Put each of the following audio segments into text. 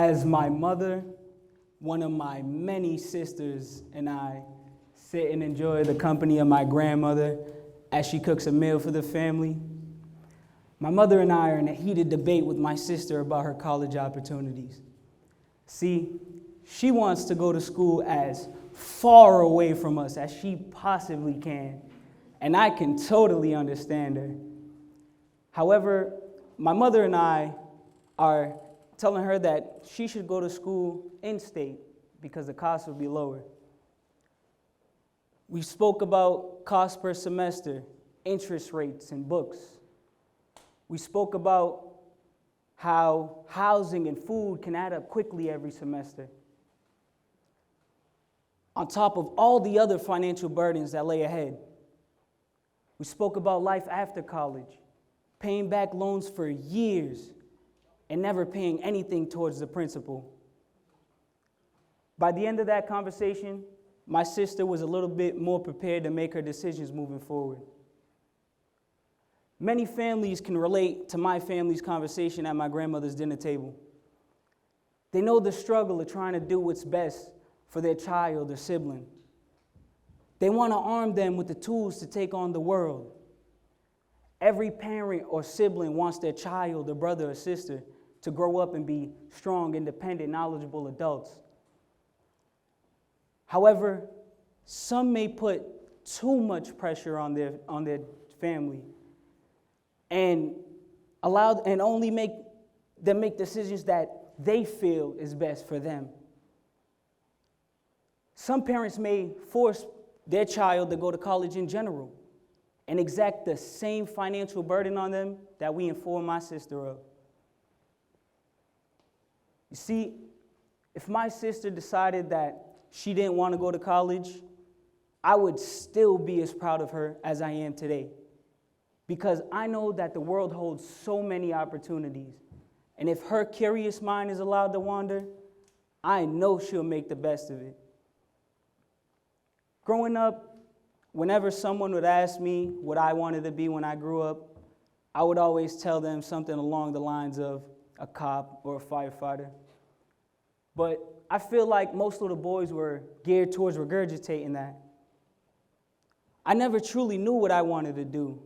As my mother, one of my many sisters, and I sit and enjoy the company of my grandmother as she cooks a meal for the family, my mother and I are in a heated debate with my sister about her college opportunities. See, she wants to go to school as far away from us as she possibly can, and I can totally understand her. However, my mother and I are telling her that she should go to school in-state because the cost would be lower. We spoke about cost per semester, interest rates, and books. We spoke about how housing and food can add up quickly every semester, on top of all the other financial burdens that lay ahead. We spoke about life after college, paying back loans for years and never paying anything towards the principal. By the end of that conversation, my sister was a little bit more prepared to make her decisions moving forward. Many families can relate to my family's conversation at my grandmother's dinner table. They know the struggle of trying to do what's best for their child or sibling. They want to arm them with the tools to take on the world. Every parent or sibling wants their child or brother or sister to grow up and be strong, independent, knowledgeable adults. However, some may put too much pressure on their family and only make them make decisions that they feel is best for them. Some parents may force their child to go to college in general and exact the same financial burden on them that we inform my sister of. You see, if my sister decided that she didn't want to go to college, I would still be as proud of her as I am today, because I know that the world holds so many opportunities, and if her curious mind is allowed to wander, I know she'll make the best of it. Growing up, whenever someone would ask me what I wanted to be when I grew up, I would always tell them something along the lines of a cop or a firefighter. But I feel like most of the boys were geared towards regurgitating that. I never truly knew what I wanted to do.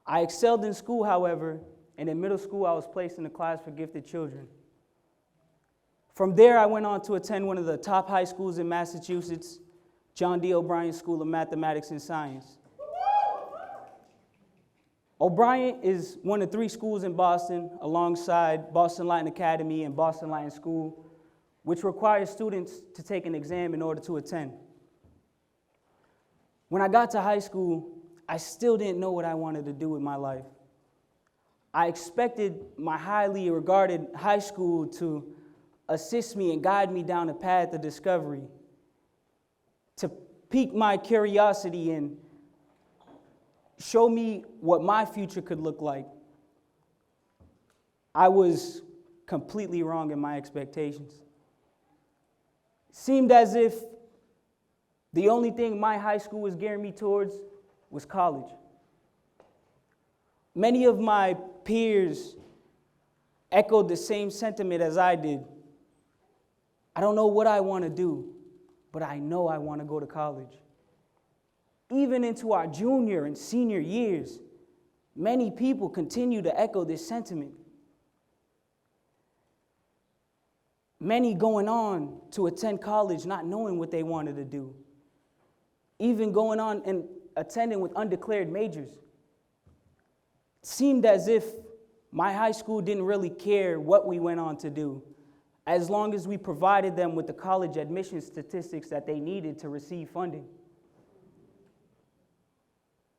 I excelled in school, however, and in middle school I was placed in a class for gifted children. From there, I went on to attend one of the top high schools in Massachusetts, John D. O'Brien School of Mathematics and Science. O'Brien is one of 3 schools in Boston, alongside Boston Latin Academy and Boston Latin School, which requires students to take an exam in order to attend. When I got to high school, I still didn't know what I wanted to do with my life. I expected my highly regarded high school to assist me and guide me down a path of discovery, to pique my curiosity and show me what my future could look like. I was completely wrong in my expectations. It seemed as if the only thing my high school was gearing me towards was college. Many of my peers echoed the same sentiment as I did. I don't know what I want to do, but I know I want to go to college. Even into our junior and senior years, many people continue to echo this sentiment. Many going on to attend college not knowing what they wanted to do. Even going on and attending with undeclared majors. It seemed as if my high school didn't really care what we went on to do, as long as we provided them with the college admission statistics that they needed to receive funding.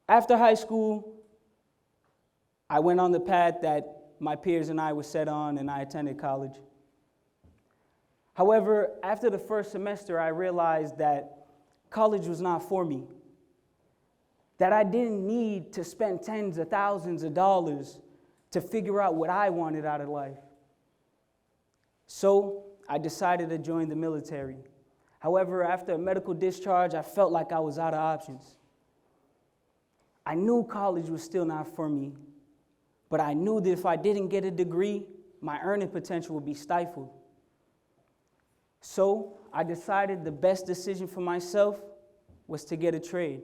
After high school, I went on the path that my peers and I were set on, and I attended college. However, after the first semester, I realized that college was not for me, that I didn't need to spend tens of thousands of dollars to figure out what I wanted out of life. So I decided to join the military. However, after a medical discharge, I felt like I was out of options. I knew college was still not for me, but I knew that if I didn't get a degree, my earning potential would be stifled. So I decided the best decision for myself was to get a trade.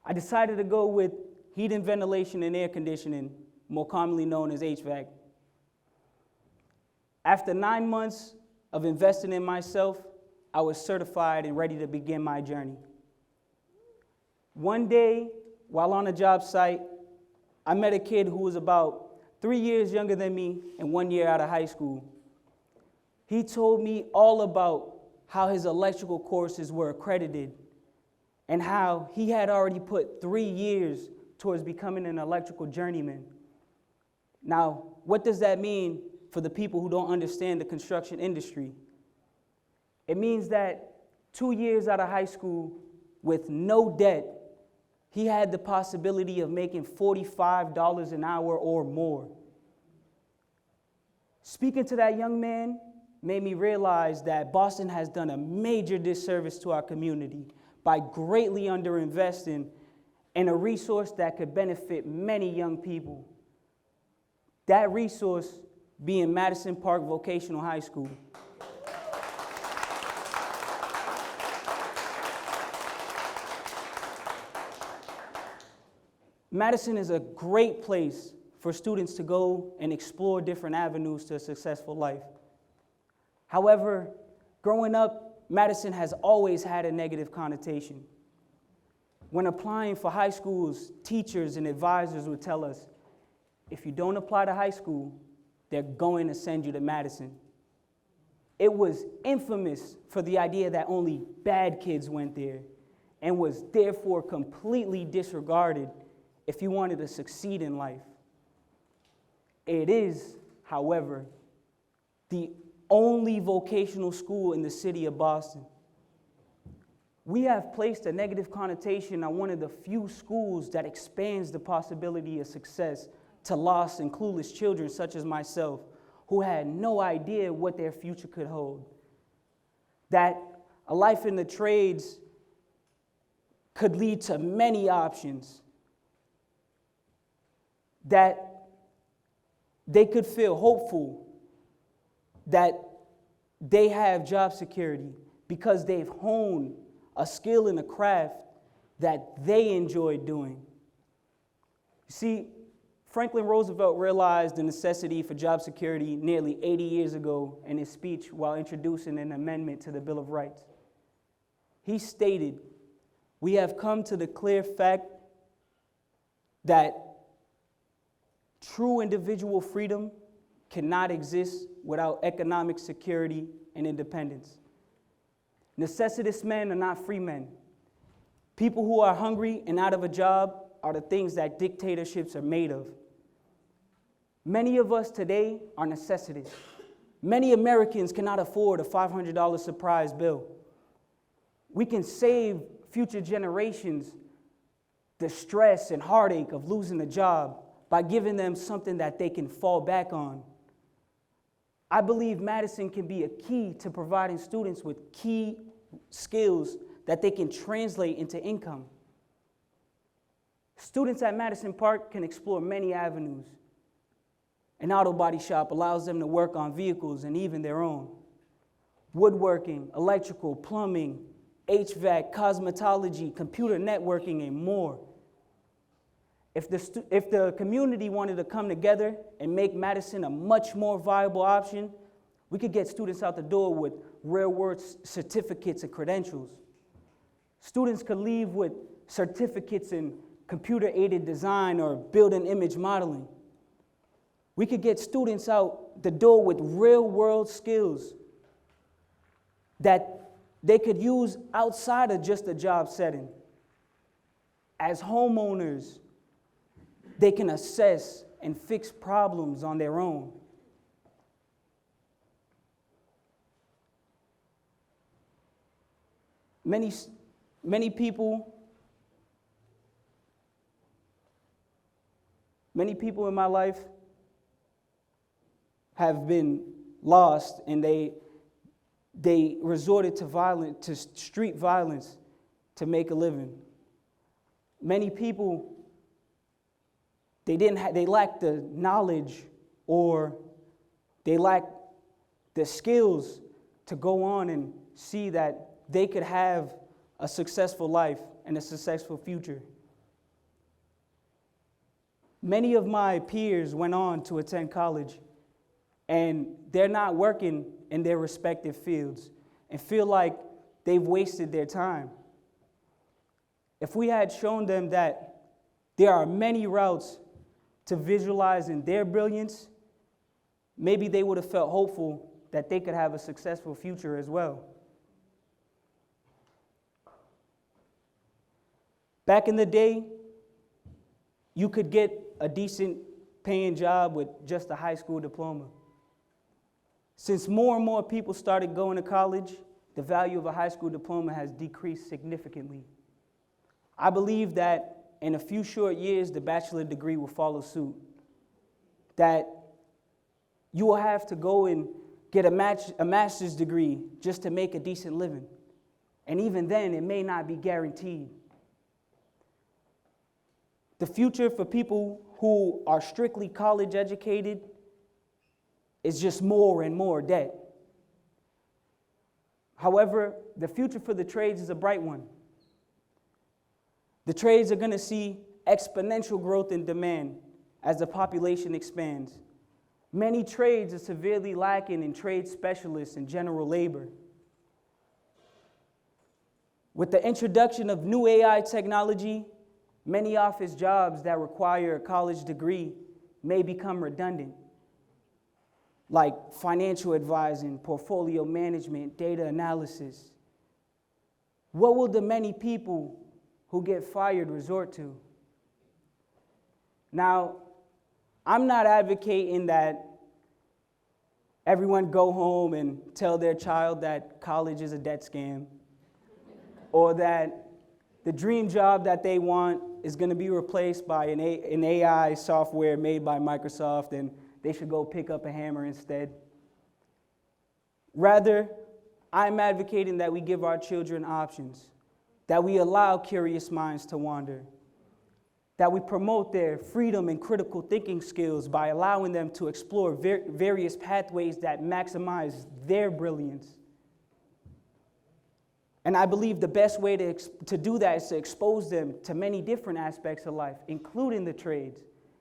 I decided to go with heating, ventilation, and air conditioning, more commonly known as HVAC. After 9 months of investing in myself, I was certified and ready to begin my journey. One day, while on a job site, I met a kid who was about 3 years younger than me and 1 year out of high school. He told me all about how his electrical courses were accredited and how he had already put 3 years towards becoming an electrical journeyman. Now, what does that mean for the people who don't understand the construction industry? It means that 2 years out of high school with no debt, he had the possibility of making $45 an hour or more. Speaking to that young man made me realize that Boston has done a major disservice to our community by greatly underinvesting in a resource that could benefit many young people. That resource being Madison Park Vocational High School. Madison is a great place for students to go and explore different avenues to a successful life. However, growing up, Madison has always had a negative connotation. When applying for high schools, teachers and advisors would tell us, if you don't apply to high school, they're going to send you to Madison. It was infamous for the idea that only bad kids went there and was therefore completely disregarded if you wanted to succeed in life. It is, however, the only vocational school in the city of Boston. We have placed a negative connotation on one of the few schools that expands the possibility of success to lost and clueless children such as myself, who had no idea what their future could hold. That a life in the trades could lead to many options. That they could feel hopeful that they have job security because they've honed a skill and a craft that they enjoy doing. You see, Franklin Roosevelt realized the necessity for job security nearly 80 years ago in his speech while introducing an amendment to the Bill of Rights. He stated, "We have come to the clear fact that true individual freedom cannot exist without economic security and independence. Necessitous men are not free men. People who are hungry and out of a job are the things that dictatorships are made of. Many of us today are necessitous. Many Americans cannot afford a $500 surprise bill. We can save future generations the stress and heartache of losing a job by giving them something that they can fall back on. I believe Madison can be a key to providing students with key skills that they can translate into income. Students at Madison Park can explore many avenues. An auto body shop allows them to work on vehicles and even their own. Woodworking, electrical, plumbing, HVAC, cosmetology, computer networking, and more. If the community wanted to come together and make Madison a much more viable option, we could get students out the door with real-world certificates and credentials. Students could leave with certificates in computer-aided design or building image modeling. We could get students out the door with real-world skills that they could use outside of just a job setting. As homeowners, they can assess and fix problems on their own. Many people in my life have been lost, and they resorted to street violence to make a living. Many people, they lacked the knowledge or they lack the skills to go on and see that they could have a successful life and a successful future. Many of my peers went on to attend college, and they're not working in their respective fields and feel like they've wasted their time. If we had shown them that there are many routes to visualizing their brilliance, maybe they would have felt hopeful that they could have a successful future as well. Back in the day, you could get a decent paying job with just a high school diploma. Since more and more people started going to college, the value of a high school diploma has decreased significantly. I believe that in a few short years, the bachelor degree will follow suit. That you will have to go and get a master's degree just to make a decent living. And even then, it may not be guaranteed. The future for people who are strictly college educated is just more and more debt. However, the future for the trades is a bright one. The trades are going to see exponential growth in demand as the population expands. Many trades are severely lacking in trade specialists and general labor. With the introduction of new AI technology, many office jobs that require a college degree may become redundant, like financial advising, portfolio management, data analysis. What will the many people who get fired resort to? Now, I'm not advocating that everyone go home and tell their child that college is a debt scam, or that the dream job that they want is going to be replaced by an AI software made by Microsoft and they should go pick up a hammer instead. Rather, I'm advocating that we give our children options, that we allow curious minds to wander, that we promote their freedom and critical thinking skills by allowing them to explore various pathways that maximize their brilliance. And I believe the best way to do that is to expose them to many different aspects of life, including the trades,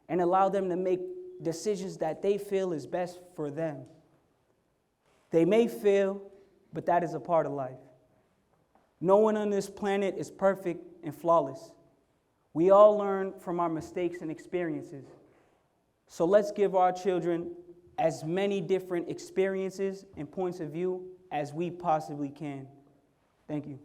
and allow them to make decisions that they feel is best for them. They may fail, but that is a part of life. No one on this planet is perfect and flawless. We all learn from our mistakes and experiences. So let's give our children as many different experiences and points of view as we possibly can. Thank you.